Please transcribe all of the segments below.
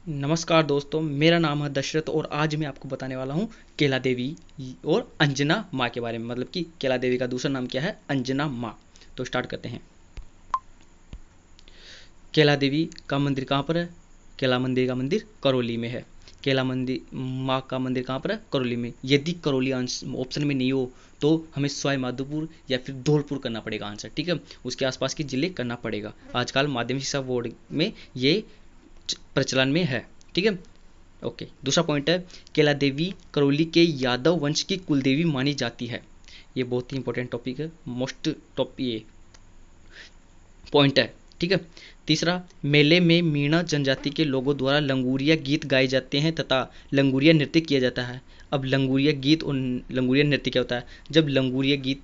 नमस्कार दोस्तों, मेरा नाम है दशरथ और आज मैं आपको बताने वाला हूँ केला देवी और अंजना माँ के बारे में। मतलब कि केला देवी का दूसरा नाम क्या है? अंजना माँ। तो स्टार्ट करते हैं। केला देवी का मंदिर कहाँ पर है? केला मंदिर का मंदिर करौली में है। केला मंदिर माँ का मंदिर कहाँ पर है? करौली में। यदि करौली ऑप्शन में नहीं हो तो हमें सवाई माधोपुर या फिर धौलपुर करना पड़ेगा आंसर, ठीक है। उसके आसपास के जिले करना पड़ेगा। आजकल माध्यमिक शिक्षा बोर्ड में ये प्रचलन में है, ठीक है। ओके, दूसरा पॉइंट है केला देवी करौली के यादव वंश की कुलदेवी मानी जाती है। ये बहुत ही इंपॉर्टेंट टॉपिक है, मोस्ट टॉप ये पॉइंट है, ठीक है। तीसरा, मेले में मीणा जनजाति के लोगों द्वारा लंगूरिया गीत गाए जाते हैं तथा लंगूरिया नृत्य किया जाता है। अब लंगूरिया गीत और लंगूरिया नृत्य क्या होता है? जब लंगूरिया गीत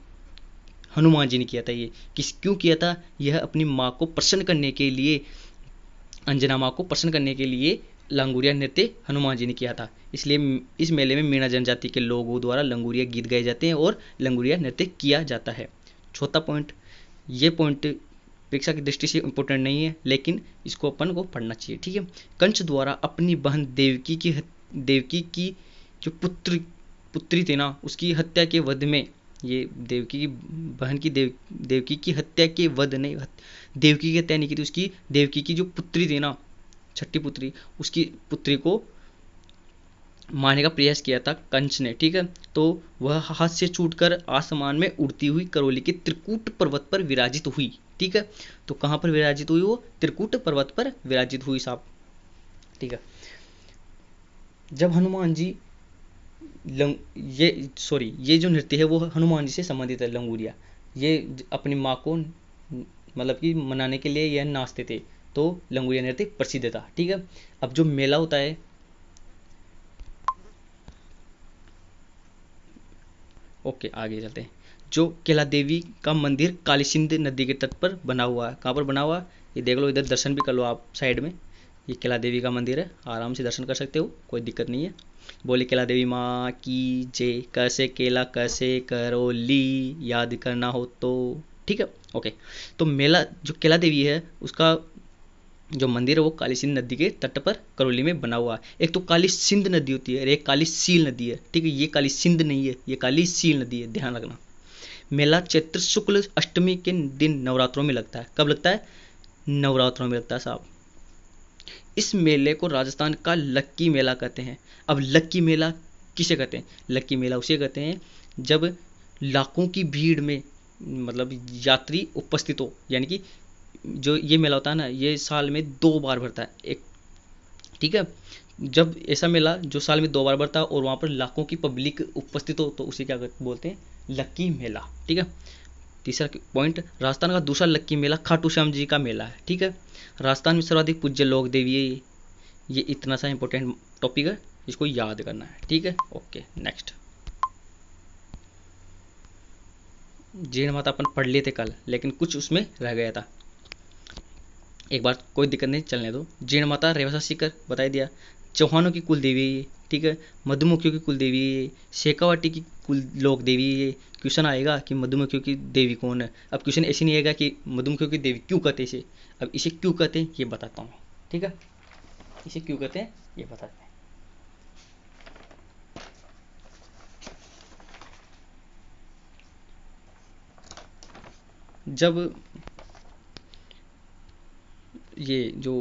हनुमान जी ने किया था, ये क्यों किया था? यह अपनी माँ को प्रसन्न करने के लिए, अंजना माँ को प्रसन्न करने के लिए लंगूरिया नृत्य हनुमान जी ने किया था। इसलिए इस मेले में मीणा जनजाति के लोगों द्वारा लंगूरिया गीत गाए जाते हैं और लंगूरिया नृत्य किया जाता है। चौथा पॉइंट, ये पॉइंट परीक्षा की दृष्टि से इंपॉर्टेंट नहीं है लेकिन इसको अपन को पढ़ना चाहिए, ठीक है। कंस द्वारा अपनी बहन देवकी की जो पुत्री थी ना, उसकी हत्या के वध में, ये देवकी की बहन की देवकी की हत्या के वध नहीं, देवकी की हत्या नहीं की थी, उसकी देवकी की जो पुत्री थी ना, छठी पुत्री, उसकी पुत्री को मारने का प्रयास किया था कंस ने, ठीक है। तो वह हाथ से छूटकर आसमान में उड़ती हुई करौली के त्रिकूट पर्वत पर विराजित हुई, ठीक है। तो कहाँ पर विराजित हुई? वो त्रिकूट पर्वत पर विराजित हुई साहब, ठीक है। जब हनुमान जी ये जो नृत्य है वो हनुमान जी से संबंधित है, लंगूरिया। ये अपनी माँ को मतलब कि मनाने के लिए यह नाचते थे, तो लंगूरिया नृत्य प्रसिद्ध था, ठीक है। अब जो मेला होता है, ओके आगे चलते हैं। जो केला देवी का मंदिर काली सिंध नदी के तट पर बना हुआ है। कहाँ पर बना हुआ है? ये देख लो, इधर दर्शन भी कर लो आप साइड में। ये केला देवी का मंदिर है, आराम से दर्शन कर सकते हो, कोई दिक्कत नहीं है। बोले केला देवी माँ की जय। कैसे केला कैसे करौली, याद करना हो तो, ठीक है। ओके, तो मेला जो केला देवी है उसका जो मंदिर है वो काली सिंध नदी के तट पर करौली में बना हुआ है। एक तो काली सिंध नदी होती है और एक काली सील नदी है, ठीक है। ये काली सिंध नहीं है, ये काली सील नदी है, ध्यान रखना। मेला चैत्र शुक्ल अष्टमी के दिन नवरात्रों में लगता है। कब लगता है? नवरात्रों में लगता है साहब। इस मेले को राजस्थान का लक्की मेला कहते हैं। अब लक्की मेला किसे कहते हैं? लक्की मेला उसे कहते हैं जब लाखों की भीड़ में मतलब यात्री उपस्थित हो। यानी कि जो ये मेला होता है ना, ये साल में 2 बार भरता है, एक, ठीक है। जब ऐसा मेला जो साल में 2 बार भरता है और वहाँ पर लाखों की पब्लिक उपस्थित हो तो उसे क्या बोलते हैं? लक्की मेला, ठीक है। तीसरा पॉइंट, राजस्थान का दूसरा लक्की मेला खाटू श्याम जी का मेला है, ठीक है। राजस्थान में सर्वाधिक पूज्य लोक देवी है ये इतना सा इंपॉर्टेंट टॉपिक है, इसको याद करना है, ठीक है। Okay, next. जीण माता अपन पढ़ लिए थे कल, लेकिन कुछ उसमें रह गया था। एक बार कोई दिक्कत नहीं, चलने दो। जीण माता रेवसा सीकर बता दिया। चौहानों की कुल देवी है, ठीक है। मधुमक्खियों की कुल देवी है। शेखावाटी की कुल लोक देवी है। क्वेश्चन आएगा कि मधुमक्खियों की देवी कौन है। अब क्वेश्चन ऐसे नहीं आएगा कि मधुमक्खियों की देवी क्यों कहते हैं इसे। अब इसे क्यों कहते हैं ये बताता हूँ, ठीक है। इसे क्यों कहते हैं ये बताते हैं। जब ये जो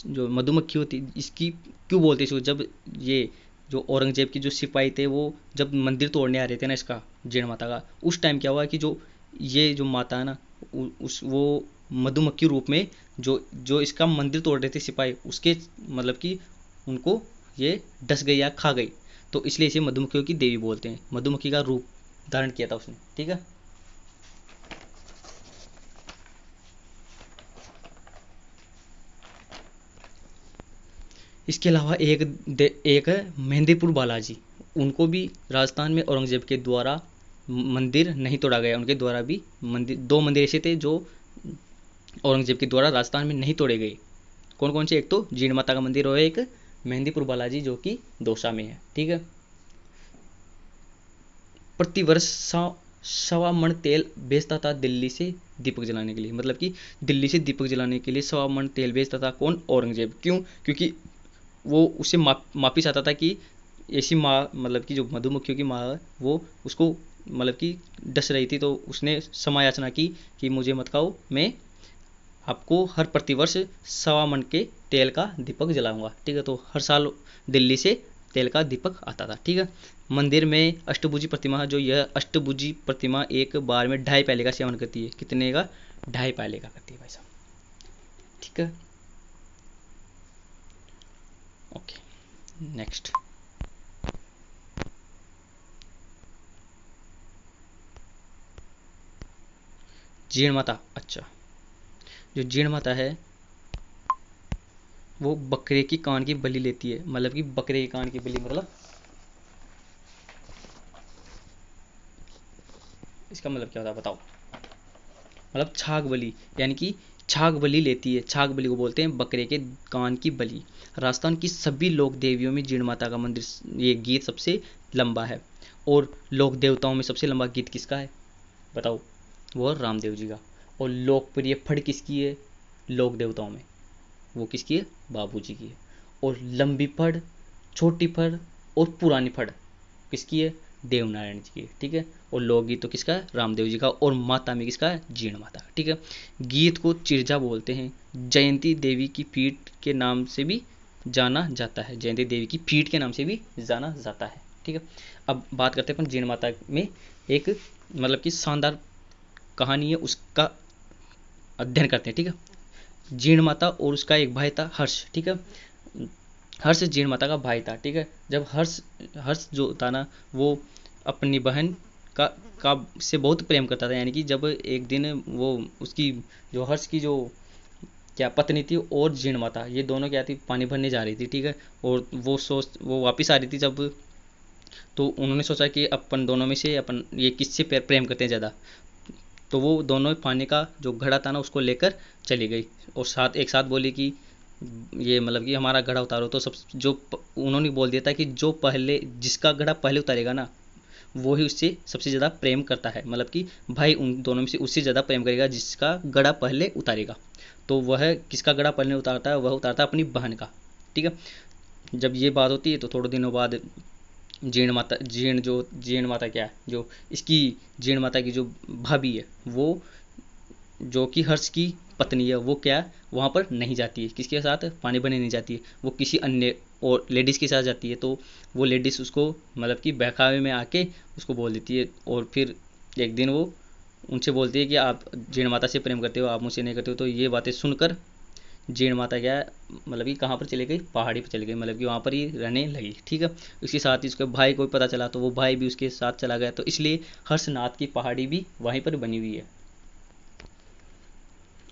जो मधुमक्खी होती इसकी क्यों बोलते इसको, जब ये जो औरंगजेब की जो सिपाही थे वो जब मंदिर तोड़ने आ रहे थे ना इसका, जीण माता का, उस टाइम क्या हुआ कि जो ये जो माता है ना, उस वो मधुमक्खी रूप में जो जो इसका मंदिर तोड़ रहे थे सिपाही, उसके मतलब कि उनको ये डस गई या खा गई, तो इसलिए इसे मधुमक्खियों की देवी बोलते हैं। मधुमक्खी का रूप धारण किया था उसने, ठीक है। इसके अलावा एक है मेहंदीपुर बालाजी। उनको भी राजस्थान में औरंगजेब के द्वारा मंदिर नहीं तोड़ा गया। उनके द्वारा भी मंदिर, 2 मंदिर ऐसे थे जो औरंगजेब के द्वारा राजस्थान में नहीं तोड़े गए। कौन कौन से? एक तो जीण माता का मंदिर और एक मेहंदीपुर बालाजी जो कि दौसा में है, ठीक है। प्रतिवर्ष 1.25 मन तेल बेचता था दिल्ली से दीपक जलाने के लिए। मतलब कि दिल्ली से दीपक जलाने के लिए 1.25 मन तेल बेचता था कौन? औरंगजेब। क्यों? क्योंकि वो उसे माफी चाहता था कि ऐसी माँ, मतलब कि जो मधुमक्खियों की माँ है वो उसको मतलब कि डस रही थी, तो उसने क्षमा याचना की कि मुझे मत खाओ, मैं आपको हर प्रतिवर्ष 1.25 मन के तेल का दीपक जलाऊंगा। ठीक है, तो हर साल दिल्ली से तेल का दीपक आता था। ठीक है, मंदिर में अष्टभुजी प्रतिमा है, जो यह अष्टभुजी प्रतिमा एक बार में 2.5 प्याले का सेवन करती है। कितने का? 2.5 प्याले का करती है भाई साहब। ठीक है, ओके, नेक्स्ट। जीण माता, अच्छा, जो जीण माता है वो बकरे की कान की बलि लेती है। मतलब कि बकरे की कान की बलि मतलब इसका मतलब क्या होता है बताओ? मतलब छाग बलि, यानी कि छाग बलि लेती है। छाग बलि को बोलते हैं बकरे के कान की बलि। राजस्थान की सभी लोक देवियों में जीण माता का मंदिर, ये गीत सबसे लंबा है। और लोक देवताओं में सबसे लंबा गीत किसका है बताओ? वो रामदेव जी का। और लोकप्रिय फड़ किसकी है लोक देवताओं में? वो किसकी है? बाबू जी की है। और लंबी फड़, छोटी फड़ और पुरानी फड़ किसकी है? देवनारायण जी की है। ठीक है, और लोकगीत तो किसका है? रामदेव जी का। और माता में किसका है? जीण माता का। ठीक है, गीत को चिरजा बोलते हैं। जयंती देवी की पीठ के नाम से भी जाना जाता है। जयंती देवी की पीठ के नाम से भी जाना जाता है। ठीक है, अब बात करते हैं अपन जीण माता में एक मतलब कि शानदार कहानी है, उसका अध्ययन करते हैं। ठीक है, जीण माता और उसका एक भाई था हर्ष। ठीक है, हर्ष जीण माता का भाई था। ठीक है, जब हर्ष हर्ष जो था ना, वो अपनी बहन का का से बहुत प्रेम करता था। यानी कि जब एक दिन वो उसकी जो हर्ष की जो क्या पत्नी थी और जीण माता, ये दोनों क्या थी, पानी भरने जा रही थी। ठीक है, और वो वापस आ रही थी जब, तो उन्होंने सोचा कि अपन दोनों में से अपन ये किससे प्रेम करते हैं ज़्यादा। तो वो दोनों पानी का जो घड़ा था ना उसको लेकर चली गई, और साथ एक साथ बोली कि ये मतलब कि हमारा घड़ा उतारो। तो सब जो उन्होंने बोल दिया था कि जो पहले जिसका घड़ा पहले उतारेगा ना वो ही उससे सबसे ज़्यादा प्रेम करता है। मतलब कि भाई उन दोनों में से उससे ज़्यादा प्रेम करेगा जिसका घड़ा पहले उतारेगा। तो वह किसका घड़ा पहले उतारता है? वह उतारता है अपनी बहन का। ठीक है, जब ये बात होती है तो थोड़े दिनों बाद जीण माता क्या है, जो इसकी जीण माता की जो भाभी है, वो जो कि हर्ष की पत्नी है, वो क्या वहाँ पर नहीं जाती है। किसके साथ पानी भरने नहीं जाती है, वो किसी अन्य और लेडीज़ के साथ जाती है। तो वो लेडीज़ उसको मतलब कि बहकावे में आके उसको बोल देती है। और फिर एक दिन वो उनसे बोलती है कि आप जीण माता से प्रेम करते हो, आप मुझसे नहीं करते हो। तो ये बातें सुनकर जीण माता क्या है, मतलब कि कहाँ पर चली गई? पहाड़ी पर चली गई, मतलब कि वहाँ पर ही रहने लगी। ठीक है, इसके साथ ही उसके भाई को भी पता चला, तो वो भाई भी उसके साथ चला गया। तो इसलिए हर्षनाथ की पहाड़ी भी वहीं पर बनी हुई है।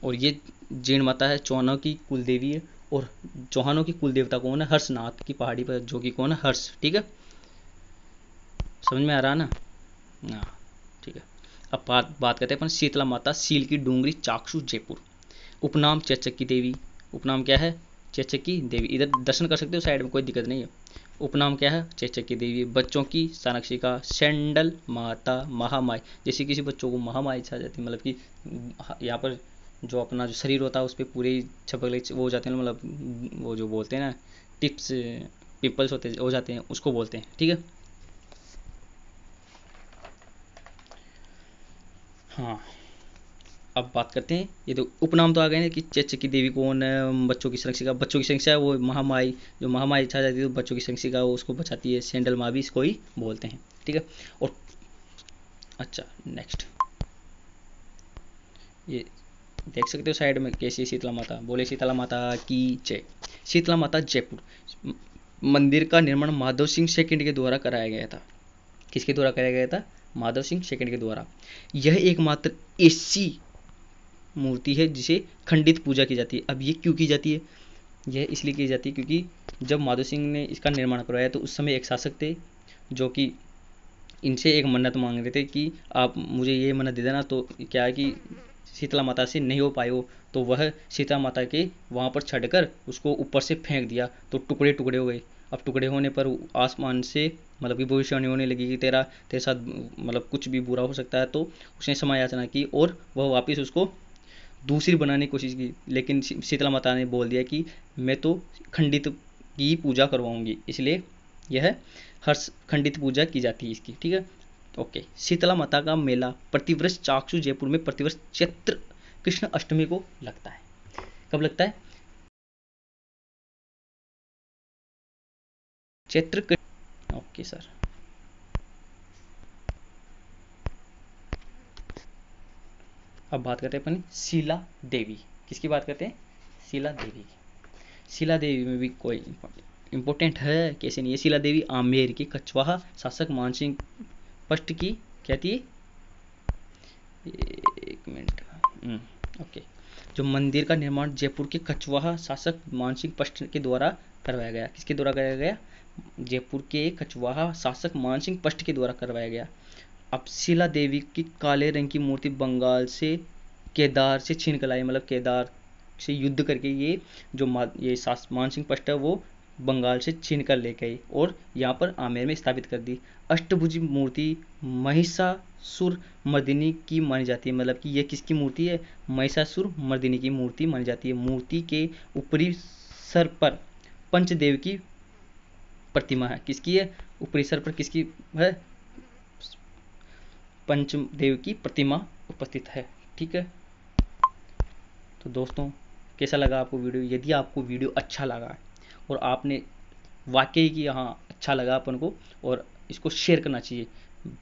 और ये जीण माता है चौहानों की कुल देवी है। और चौहानों की कुल देवता कौन है? हर्षनाथ की पहाड़ी पर, जो कि कौन है? हर्ष। ठीक है, समझ में आ रहा ना? हाँ, ठीक है। अब बात करते हैं अपन शीतला माता, सील की डूंगरी, चाकसू, जयपुर। उपनाम चेचक की देवी। उपनाम क्या है? चेचक की देवी। इधर दर्शन कर सकते हो साइड में, कोई दिक्कत नहीं है। उपनाम क्या है? चेचक की देवी। बच्चों की संरक्षिका, सैंडल माता, महामाई। जैसे किसी बच्चों को महामाई छा जाती है, मतलब कि यहाँ पर जो अपना जो शरीर होता है उस पर पूरे छपक वो हो जाते हैं, मतलब वो जो बोलते हैं ना टिप्स, पिंपल्स होते हो जाते हैं, उसको बोलते हैं। ठीक है, हाँ। अब बात करते हैं, ये तो उपनाम तो आ गए ना कि चेचक की देवी कौन है, बच्चों की संरक्षिका। बच्चों की संरक्षिका वो महामाई, जो महामाई छा जाती है तो बच्चों की संरक्षिका वो उसको बचाती है। सैंडल माँ भी इसको ही बोलते हैं। ठीक है, और अच्छा, नेक्स्ट ये देख सकते हो साइड में कैसी शीतला माता। बोले शीतला माता की जय। शीतला माता जयपुर। मंदिर का निर्माण माधव सिंह सेकंड के द्वारा कराया गया था। किसके द्वारा कराया गया था? माधव सिंह सेकंड के द्वारा। यह एकमात्र ऐसी मूर्ति है जिसे खंडित पूजा की जाती है। अब ये क्यों की जाती है? यह इसलिए की जाती है क्योंकि जब माधव सिंह ने इसका निर्माण करवाया तो उस समय एक शासक थे जो कि इनसे एक मन्नत मांग रहे थे कि आप मुझे ये मन्नत दे देना। तो क्या है कि शीतला माता से नहीं हो पाए वो, तो वह शीतला माता के वहाँ पर छड़कर उसको ऊपर से फेंक दिया, तो टुकड़े टुकड़े हो गए। अब टुकड़े होने पर आसमान से मतलब कि भविष्यवाणी होने लगी कि तेरे साथ मतलब कुछ भी बुरा हो सकता है। तो उसने क्षमा याचना की और वह वापस उसको दूसरी बनाने की कोशिश की, लेकिन शीतला माता ने बोल दिया कि मैं तो खंडित की पूजा करवाऊंगी, इसलिए यह हर्ष खंडित पूजा की जाती है इसकी, ठीक है। ओके। शीतला माता का मेला प्रतिवर्ष चाकसू जयपुर में प्रतिवर्ष चैत्र कृष्ण अष्टमी को लगता है। कब लगता है? चैत्र। Okay sir. अब बात करते हैं अपन शीला देवी। किसकी बात करते हैं? शीला देवी की। शीला देवी में भी कोई इंपॉर्टेंट है कैसे नहीं है। शीला देवी आमेर की कछवाहा शासक मानसिंह पष्ट की क्या थी? एक मिनट। ओके। जो मंदिर का निर्माण जयपुर के कछवाहा शासक मानसिंह पष्ट के द्वारा करवाया गया। किसके द्वारा कराया गया? जयपुर के कछवाहा शासक मानसिंह पष्ट के द्वारा करवाया गया। अब शीला देवी की काले रंग की मूर्ति बंगाल से केदार से छीन कर लाई, मतलब केदार से युद्ध करके ये जो ये मानसिंह पष्ट है वो बंगाल से छीन कर ले गए और यहाँ पर आमेर में स्थापित कर दी। अष्टभुजी मूर्ति महिषासुर मर्दिनी की मानी जाती है, मतलब कि ये किसकी मूर्ति है? महिषासुर मर्दिनी की मूर्ति मानी जाती है। मूर्ति के ऊपरी सर पर पंचदेव की प्रतिमा है। किसकी है? ऊपरी सर पर किसकी है? पंचदेव की प्रतिमा उपस्थित है, ठीक है। तो दोस्तों कैसा लगा आपको वीडियो? यदि आपको वीडियो अच्छा लगा और आपने वाकई कि हाँ अच्छा लगा अपन को, और इसको शेयर करना चाहिए।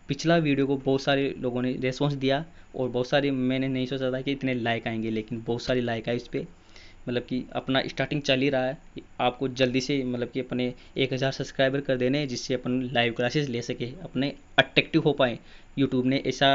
पिछला वीडियो को बहुत सारे लोगों ने रेस्पॉन्स दिया और बहुत सारे, मैंने नहीं सोचा था कि इतने लाइक आएंगे, लेकिन बहुत सारे लाइक आए इस पर। मतलब कि अपना स्टार्टिंग चल ही रहा है, आपको जल्दी से मतलब कि अपने 1000 सब्सक्राइबर कर देने हैं, जिससे अपन लाइव क्लासेस ले सके, अपने अट्रैक्टिव हो पाए। यूट्यूब ने ऐसा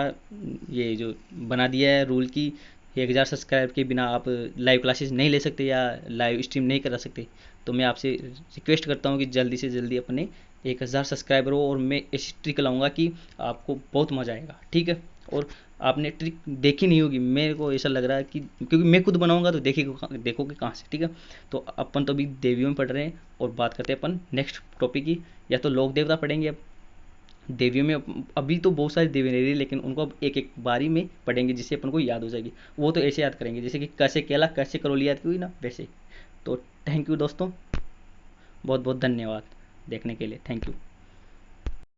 ये जो बना दिया है रूल कि 1000 सब्सक्राइब के बिना आप लाइव क्लासेस नहीं ले सकते या लाइव स्ट्रीम नहीं करा सकते। तो मैं आपसे रिक्वेस्ट करता हूँ कि जल्दी से जल्दी अपने 1000 सब्सक्राइबर हो, और मैं ऐसी ट्रिक लाऊंगा कि आपको बहुत मज़ा आएगा, ठीक है। और आपने ट्रिक देखी नहीं होगी, मेरे को ऐसा लग रहा है कि क्योंकि मैं खुद बनाऊंगा तो देखोगे कहाँ से, ठीक है। तो अपन तो अभी देवियों में पढ़ रहे हैं और बात करते हैं अपन नेक्स्ट टॉपिक की, या तो लोक देवता पढ़ेंगे। अब देवियों में अभी तो बहुत सारी देवी नहीं रही, लेकिन उनको अब एक एक बारी में पढ़ेंगे जिससे अपन को याद हो जाएगी। वो तो ऐसे याद करेंगे जैसे कि कैसे केला कैसे करौली याद हुई ना, वैसे। तो थैंक यू दोस्तों, बहुत बहुत धन्यवाद देखने के लिए, थैंक यू।